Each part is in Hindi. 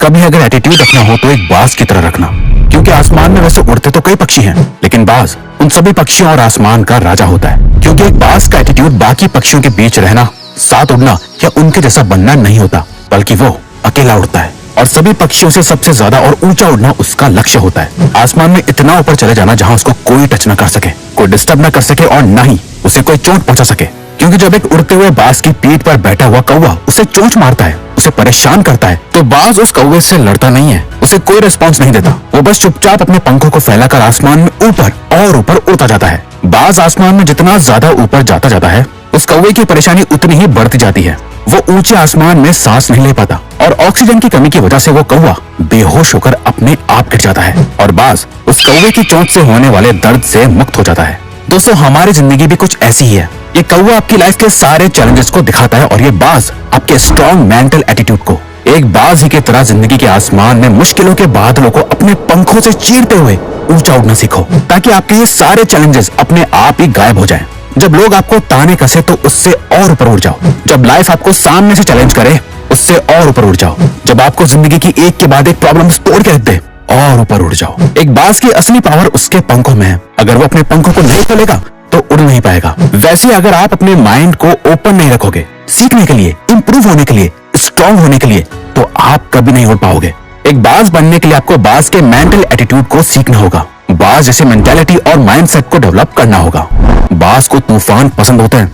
कभी अगर एटीट्यूड रखना हो तो एक बाज की तरह रखना, क्योंकि आसमान में वैसे उड़ते तो कई पक्षी हैं, लेकिन बाज उन सभी पक्षियों और आसमान का राजा होता है। क्योंकि एक बाज का एटीट्यूड बाकी पक्षियों के बीच रहना, साथ उड़ना या उनके जैसा बनना नहीं होता, बल्कि वो अकेला उड़ता है और सभी पक्षियों से सबसे ज्यादा और ऊंचा उड़ना उसका लक्ष्य होता है। आसमान में इतना ऊपर चले जाना जहां उसको कोई टच न कर सके, कोई डिस्टर्ब न कर सके और न ही उसे कोई चोट पहुंचा सके। क्योंकि जब एक उड़ते हुए बाज की पीठ पर बैठा हुआ कौवा उसे चोंच मारता है, उसे परेशान करता है, तो बाज उस कौवे से लड़ता नहीं है, उसे कोई रिस्पॉन्स नहीं देता। वो बस चुपचाप अपने पंखों को फैलाकर आसमान में ऊपर और ऊपर उड़ता जाता है। बाज आसमान में जितना ज्यादा ऊपर जाता जाता है, उस कौवे की परेशानी उतनी ही बढ़ती जाती है। वो ऊंचे आसमान में सांस नहीं ले पाता और ऑक्सीजन की कमी की वजह से वो कौवा बेहोश होकर अपने आप गिर जाता है और बाज उस कौवे की चोंच से होने वाले दर्द से मुक्त हो जाता है। दोस्तों, हमारी जिंदगी भी कुछ ऐसी ही है। ये कौवा आपकी लाइफ के सारे चैलेंजेस को दिखाता है और ये बाज आपके स्ट्रॉन्ग मेंटल एटीट्यूड को। एक बाज ही की तरह जिंदगी के आसमान में मुश्किलों के बादलों को अपने पंखों से चीरते हुए ऊंचा उड़ना सीखो, ताकि आपके ये सारे चैलेंजेस अपने आप ही गायब हो जाएं। जब लोग आपको ताने कसे तो उससे और ऊपर उड़ जाओ। जब लाइफ आपको सामने से चैलेंज करे, उससे और ऊपर उड़ जाओ। जब आपको जिंदगी की एक के बाद एक प्रॉब्लम्स तोड़ के रख दे, और ऊपर उड़ जाओ। एक बाज की असली पावर उसके पंखों में है। अगर वो अपने पंखों को नहीं खोलेगा तो उड़ नहीं पाएगा। वैसे ही अगर आप अपने माइंड को ओपन नहीं रखोगे सीखने के लिए, इंप्रूव होने के लिए, स्ट्रांग होने के लिए, तो आप कभी नहीं उड़ पाओगे। एक बाज बनने के लिए आपको बाज के मेंटल एटीट्यूड को सीखना होगा, बाज जैसे मेंटालिटी और माइंडसेट को डेवलप करना होगा। बाज को तूफान पसंद होते हैं।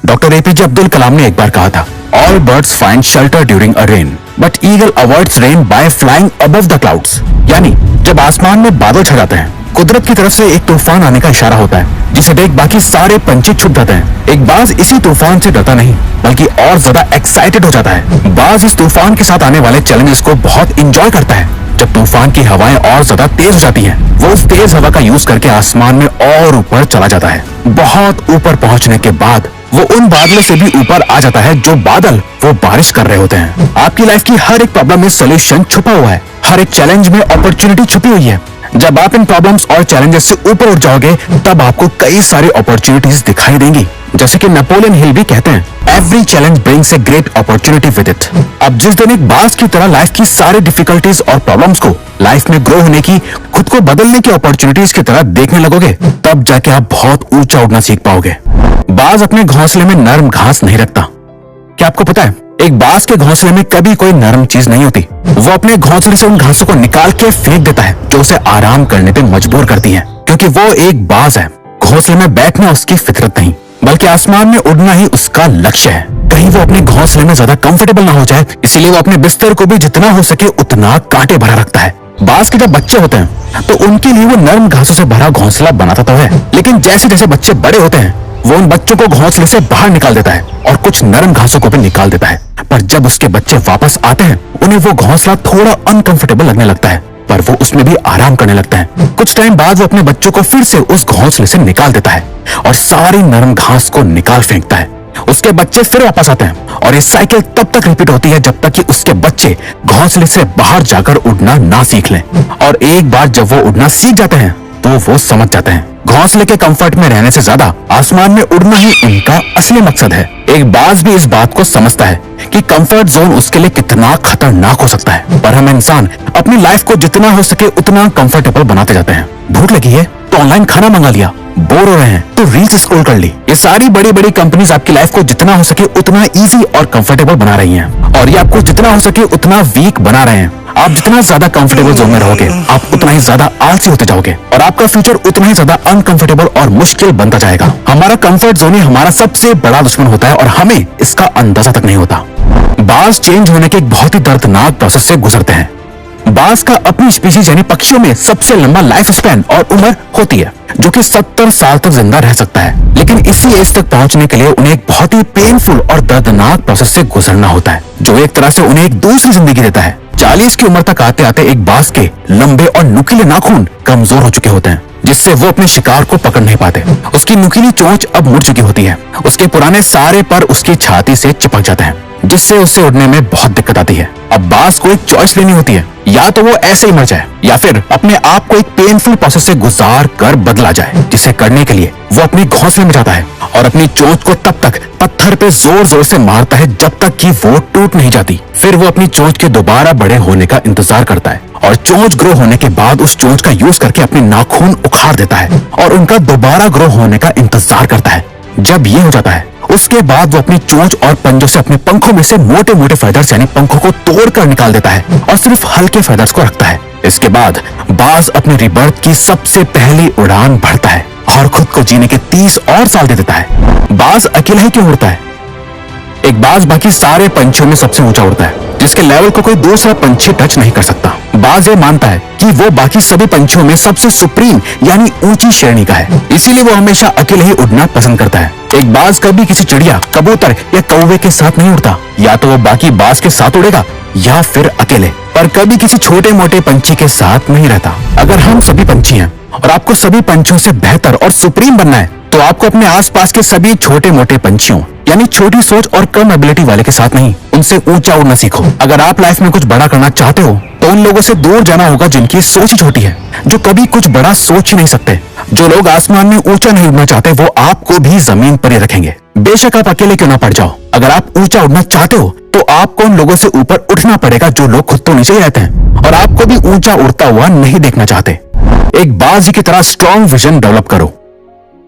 डॉक्टर एपीजे अब्दुल कलाम ने एक बार कहा था, all birds find shelter during a rain but eagle avoids rain by flying above the clouds. यानी जब आसमान में बादल छा जाते हैं, कुदरत की तरफ से एक तूफान आने का इशारा होता है, जिसे देख बाकी सारे पंछी छुप जाते हैं। एक बाज इसी तूफान से डरता नहीं बल्कि और ज्यादा एक्साइटेड हो जाता है। बाज इस तूफान के साथ आने वाले चैलेंजेस को बहुत इंजॉय करता है। जब तूफान की हवाएं और ज्यादा तेज हो जाती हैं, वो उस तेज हवा का यूज करके आसमान में और ऊपर चला जाता है। बहुत ऊपर पहुंचने के बाद वो उन बादलों से भी ऊपर आ जाता है जो बादल वो बारिश कर रहे होते हैं। आपकी लाइफ की हर एक प्रॉब्लम में सोल्यूशन छुपा हुआ है, हर एक चैलेंज में अपॉर्चुनिटी छुपी हुई है। जब आप इन प्रॉब्लम्स और चैलेंजेस से ऊपर उठ जाओगे, तब आपको कई सारी अपॉर्चुनिटीज दिखाई देंगी। जैसे कि नेपोलियन हिल भी कहते हैं, every challenge brings a great opportunity with it. अब जिस दिन एक बाज की तरह लाइफ की सारी डिफिकल्टीज और प्रॉब्लम्स को लाइफ में ग्रो होने की, खुद को बदलने की अपॉर्चुनिटीज की तरह देखने लगोगे, तब जाके आप बहुत ऊंचा उड़ना सीख पाओगे। बाज अपने घोंसले में नरम घास नहीं रखता। क्या आपको पता है, एक बाज के घोंसले में कभी कोई नरम चीज नहीं होती। वो अपने घोंसले से उन घासों को निकाल के फेंक देता है जो उसे आराम करने पे मजबूर करती है, क्योंकि वो एक बाज है। घोंसले में बैठना उसकी फितरत नहीं, बल्कि आसमान में उड़ना ही उसका लक्ष्य है। कहीं वो अपने घोंसले में ज्यादा कंफर्टेबल ना हो जाए, इसीलिए वो अपने बिस्तर को भी जितना हो सके उतना कांटे भरा रखता है। बाज के जब बच्चे होते हैं तो उनके लिए वो नरम घासों से भरा घोंसला बनाता तो है, लेकिन जैसे जैसे बच्चे बड़े होते हैं, वो उन बच्चों को घोंसले से बाहर निकाल देता है और कुछ नरम घासों को भी निकाल देता है। पर जब उसके बच्चे वापस आते हैं, उन्हें वो घोंसला थोड़ा अनकंफर्टेबल लगने लगता है, पर वो उसमें भी आराम करने लगता है। कुछ टाइम बाद वो अपने बच्चों को फिर से उस घोंसले से निकाल देता है और सारी नरम घास को निकाल फेंकता है। उसके बच्चे फिर वापस आते हैं और ये साइकिल तब तक रिपीट होती है जब तक कि उसके बच्चे घोंसले से बाहर जाकर उड़ना ना सीख लें। और एक बार जब वो उड़ना सीख जाते हैं तो वो समझ जाते हैं घोंसले के कंफर्ट में रहने से ज्यादा आसमान में उड़ना ही उनका असली मकसद है। एक बाज भी इस बात को समझता है कि कंफर्ट जोन उसके लिए कितना खतरनाक हो सकता है, पर हम इंसान अपनी लाइफ को जितना हो सके उतना कंफर्टेबल बनाते जाते हैं। भूख लगी है तो ऑनलाइन खाना मंगा लिया, बोर हो रहे हैं तो रील्स स्क्रॉल कर ली। ये सारी बड़ी बड़ी कंपनीज आपकी लाइफ को जितना हो सके उतना इजी और कंफर्टेबल बना रही हैं, और ये आपको जितना हो सके उतना वीक बना रहे हैं। आप जितना ज्यादा कंफर्टेबल जोन में रहोगे, आप उतना ही ज्यादा आलसी होते जाओगे और आपका फ्यूचर उतना ही ज्यादा अनकंफर्टेबल और मुश्किल बनता जाएगा। हमारा कंफर्ट जोन ही हमारा सबसे बड़ा दुश्मन होता है और हमें इसका अंदाजा तक नहीं होता। बाज चेंज होने के एक बहुत ही दर्दनाक प्रोसेस से गुजरते हैं। बाज का अपनी स्पीशीज यानी पक्षियों में सबसे लंबा लाइफ स्पैन और उम्र होती है, जो कि 70 साल तक जिंदा रह सकता है। लेकिन इसी एज तक पहुंचने के लिए उन्हें एक बहुत ही पेनफुल और दर्दनाक प्रोसेस से गुजरना होता है, जो एक तरह से उन्हें एक दूसरी जिंदगी देता है। 40 की उम्र तक आते आते एक बाज के लंबे और नुकीले नाखून कमजोर हो चुके होते हैं, जिससे वो अपने शिकार को पकड़ नहीं पाते। उसकी नुकीली चोंच अब मुड़ चुकी होती है, उसके पुराने सारे पर उसकी छाती से चिपक जाते हैं, जिससे उसे उड़ने में बहुत दिक्कत आती है। अब बाज को एक चॉइस लेनी होती है, या तो वो ऐसे ही मर जाए या फिर अपने आप को एक पेनफुल प्रोसेस से गुजार कर बदला जाए, जिसे करने के लिए वो अपने घोंसले में जाता है और अपनी चोंच को तब तक पत्थर पे जोर जोर से मारता है जब तक कि वो टूट नहीं जाती। फिर वो अपनी चोंच के दोबारा बड़े होने का इंतजार करता है और चोंच ग्रो होने के बाद उस चोंच का यूज करके अपने नाखून उखाड़ देता है और उनका दोबारा ग्रो होने का इंतजार करता है। जब ये हो जाता है उसके बाद वो अपनी चोंच और पंजों से अपने पंखों में से मोटे मोटे फेदर्स यानी पंखों को तोड़कर निकाल देता है और सिर्फ हल्के फेदर्स को रखता है। इसके बाद बाज अपने रिबर्थ की सबसे पहली उड़ान भरता है और खुद को जीने के 30 और साल दे देता है। बाज अकेला ही क्यों उड़ता है? एक बाज बाकी सारे पंछियों में सबसे ऊंचा उड़ता है, जिसके लेवल को कोई दूसरा पंछी टच नहीं कर सकता। बाज ये मानता है कि वो बाकी सभी पंछियों में सबसे सुप्रीम यानी ऊंची श्रेणी का है, इसीलिए वो हमेशा अकेले ही उड़ना पसंद करता है। एक बाज कभी किसी चिड़िया, कबूतर या कौवे के साथ नहीं उड़ता, या तो वो बाकी बाज के साथ उड़ेगा या फिर अकेले, पर कभी किसी छोटे मोटे पंछी के साथ नहीं रहता। अगर हम सभी पंछी हैं और आपको सभी पंछियों से बेहतर और सुप्रीम बनना है, तो आपको अपने आसपास के सभी छोटे मोटे पंछियों यानी छोटी सोच और कम एबिलिटी वाले के साथ नहीं, उनसे ऊंचा उड़ना सीखो। अगर आप लाइफ में कुछ बड़ा करना चाहते हो तो उन लोगों से दूर जाना होगा जिनकी सोच ही छोटी है, जो कभी कुछ बड़ा सोच ही नहीं सकते। जो लोग आसमान में ऊंचा नहीं उड़ना चाहते वो आपको भी जमीन पर ही रखेंगे, बेशक आप अकेले क्यों ना पड़ जाओ। अगर आप ऊंचा उड़ना चाहते हो तो आपको उन लोगों से ऊपर उठना पड़ेगा जो लोग खुद तो नीचे ही रहते हैं और आपको भी ऊंचा उड़ता हुआ नहीं देखना चाहते। एक बाज की तरह स्ट्रॉन्ग विजन डेवलप करो।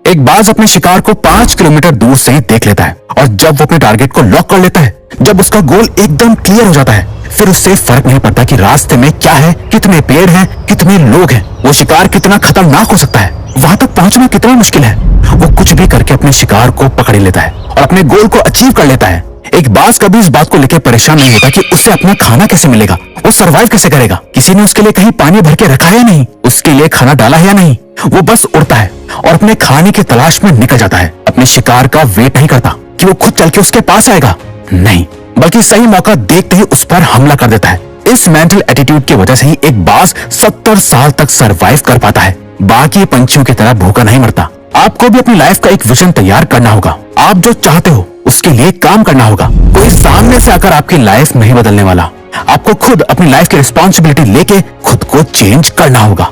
एक बाज अपने शिकार को 5 किलोमीटर दूर से ही देख लेता है और जब वो अपने टारगेट को लॉक कर लेता है, जब उसका गोल एकदम क्लियर हो जाता है, फिर उससे फर्क नहीं पड़ता कि रास्ते में क्या है, कितने पेड़ हैं, कितने लोग हैं, वो शिकार कितना खतरनाक हो सकता है, वहां तक पहुंचना कितना मुश्किल है। वो कुछ भी करके अपने शिकार को पकड़ लेता है और अपने गोल को अचीव कर लेता है। एक बाज कभी इस बात को लेकर परेशान नहीं होता कि उससे अपना खाना कैसे मिलेगा, वो सरवाइव कैसे करेगा, किसी ने उसके लिए कहीं पानी भर के रखा है या नहीं, उसके लिए खाना डाला है या नहीं। वो बस उड़ता है और अपने खाने की तलाश में निकल जाता है। अपने शिकार का वेट नहीं करता कि वो खुद चल के उसके पास आएगा, नहीं, बल्कि सही मौका देखते ही उस पर हमला कर देता है। इस मेंटल एटीट्यूड की वजह से ही एक बाज 70 साल तक सरवाइव कर पाता है, बाकी पंछियों की तरह भूखा नहीं मरता। आपको भी अपनी लाइफ का एक विजन तैयार करना होगा, आप जो चाहते हो उसके लिए काम करना होगा। कोई सामने से आकर आपकी लाइफ नहीं बदलने वाला, आपको खुद अपनी लाइफ की रिस्पॉन्सिबिलिटी लेके खुद को चेंज करना होगा।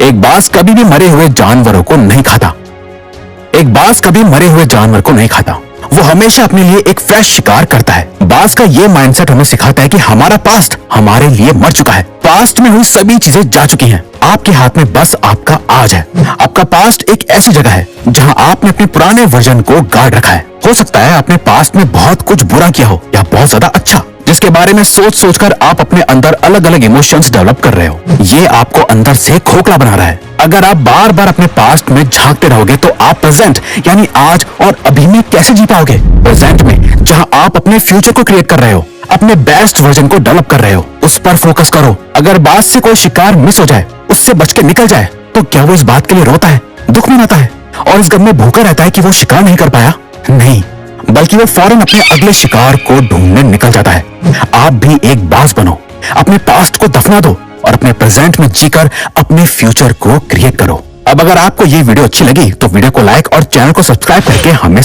एक बाज कभी भी मरे हुए जानवरों को नहीं खाता। एक बाज कभी मरे हुए जानवर को नहीं खाता, वो हमेशा अपने लिए एक फ्रेश शिकार करता है। बाज का ये माइंडसेट हमें सिखाता है कि हमारा पास्ट हमारे लिए मर चुका है, पास्ट में हुई सभी चीजें जा चुकी हैं, आपके हाथ में बस आपका आज है। आपका पास्ट एक ऐसी जगह है जहां आपने अपने पुराने वर्जन को गाड़ रखा है। हो सकता है आपने पास्ट में बहुत कुछ बुरा किया हो या बहुत ज्यादा अच्छा, जिसके बारे में सोच सोचकर आप अपने अंदर अलग अलग इमोशंस डेवलप कर रहे हो। ये आपको अंदर से खोखला बना रहा है। अगर आप बार बार अपने पास्ट में झांकते रहोगे तो आप प्रेजेंट यानी आज और अभी में कैसे जी पाओगे? प्रेजेंट में जहां आप अपने फ्यूचर को क्रिएट कर रहे हो, अपने बेस्ट वर्जन को डेवलप कर रहे हो, उस पर फोकस करो। अगर बाज से कोई शिकार मिस हो जाए, उससे बच के निकल जाए, तो क्या वो इस बात के लिए रोता है, दुख मनाता है और इस गम में भूखा रहता है कि वो शिकार नहीं कर पाया? नहीं, बल्कि वो फौरन अपने अगले शिकार को ढूंढने निकल जाता है। आप भी एक बाज बनो, अपने पास्ट को दफना दो और अपने प्रेजेंट में जीकर अपने फ्यूचर को क्रिएट करो। अब अगर आपको ये वीडियो अच्छी लगी तो वीडियो को लाइक और चैनल को सब्सक्राइब करके हमें